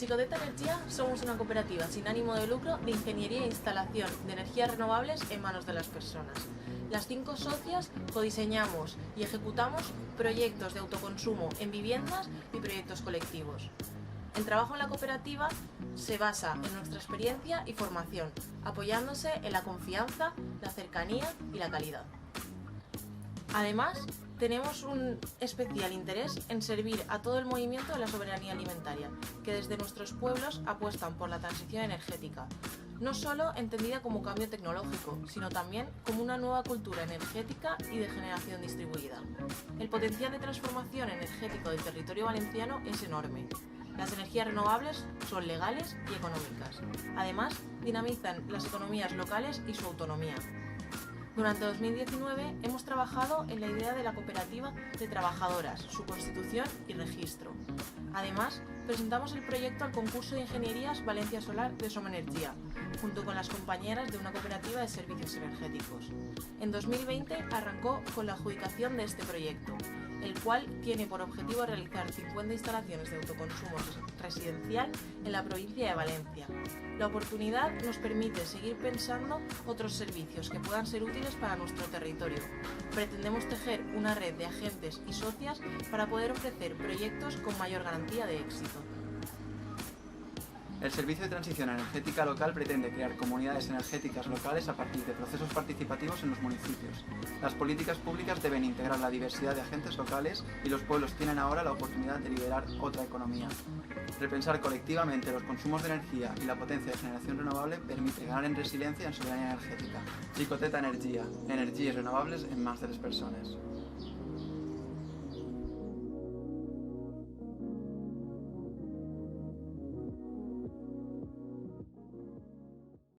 Xicoteta Energía somos una cooperativa sin ánimo de lucro de ingeniería e instalación de energías renovables en manos de las personas. Las 5 socias codiseñamos y ejecutamos proyectos de autoconsumo en viviendas y proyectos colectivos. El trabajo en la cooperativa se basa en nuestra experiencia y formación, apoyándose en la confianza, la cercanía y la calidad. Además, tenemos un especial interés en servir a todo el movimiento de la soberanía alimentaria, que desde nuestros pueblos apuestan por la transición energética, no solo entendida como cambio tecnológico, sino también como una nueva cultura energética y de generación distribuida. El potencial de transformación energético del territorio valenciano es enorme. Las energías renovables son legales y económicas. Además, dinamizan las economías locales y su autonomía. Durante 2019 hemos trabajado en la idea de la cooperativa de trabajadoras, su constitución y registro. Además, presentamos el proyecto al concurso de ingenierías Valencia Solar de Somenergia, junto con las compañeras de una cooperativa de servicios energéticos. En 2020 arrancó con la adjudicación de este proyecto, el cual tiene por objetivo realizar 50 instalaciones de autoconsumo residencial en la provincia de Valencia. La oportunidad nos permite seguir pensando otros servicios que puedan ser útiles para nuestro territorio. Pretendemos tejer una red de agentes y socias para poder ofrecer proyectos con mayor garantía de éxito. El Servicio de Transición Energética Local pretende crear comunidades energéticas locales a partir de procesos participativos en los municipios. Las políticas públicas deben integrar la diversidad de agentes locales y los pueblos tienen ahora la oportunidad de liderar otra economía. Repensar colectivamente los consumos de energía y la potencia de generación renovable permite ganar en resiliencia y en soberanía energética. Xicoteta Energía, energías renovables en mans de les persones.